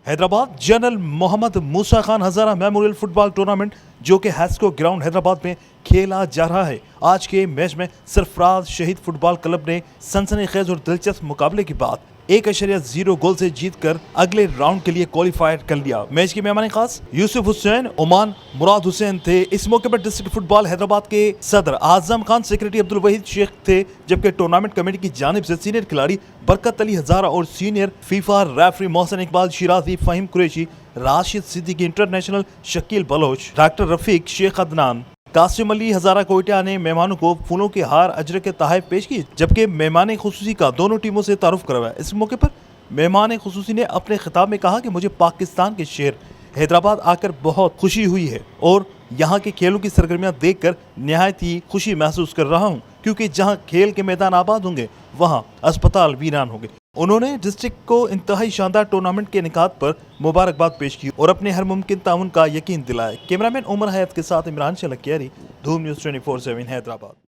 Hyderabad general محمد موسیٰ Khan Hazara memorial fit بال tournament جو کہ HESCO ground Hyderabad میں کھیلا جا رہا ہے۔ آج کے میچ میں سرفراز شہید فٹ بال کلب نے سنسنی خیز اور دلچسپ مقابلے کے بعد 1.0 گول سے جیت کر اگلے راؤنڈ کے لیے کوالیفائر کر لیا۔ میچ کے مہمان خاص یوسف حسین، عمان مراد حسین تھے۔ اس موقع پر ڈسٹرکٹ فٹ بال حیدرآباد کے صدر اعظم خان، سیکرٹری عبدالوحید شیخ تھے، جبکہ ٹورنامنٹ کمیٹی کی جانب سے سینئر کھلاڑی برکت علی ہزارہ اور سینئر فیفا ریفری محسن اقبال شیرازی، فہیم قریشی، راشد صدیقی انٹرنیشنل، شکیل بلوچ، ڈاکٹر رفیق، شیخ عدنان، قاسم علی ہزارہ کوئٹہ نے مہمانوں کو پھولوں کے ہار، اجرک کے تحائف پیش کی، جبکہ مہمان خصوصی کا دونوں ٹیموں سے تعارف کروایا۔ اس موقع پر مہمان خصوصی نے اپنے خطاب میں کہا کہ مجھے پاکستان کے شہر حیدرآباد آ کر بہت خوشی ہوئی ہے اور یہاں کے کھیلوں کی سرگرمیاں دیکھ کر نہایت ہی خوشی محسوس کر رہا ہوں، کیونکہ جہاں کھیل کے میدان آباد ہوں گے وہاں اسپتال ویران ہوں گے۔ انہوں نے ڈسٹرکٹ کو انتہائی شاندار ٹورنامنٹ کے انعقاد پر مبارکباد پیش کی اور اپنے ہر ممکن تعاون کا یقین دلایا۔ کیمرہ مین عمر حیات کے ساتھ عمران شلکیاری، دھوم نیوز 24/7 حیدرآباد۔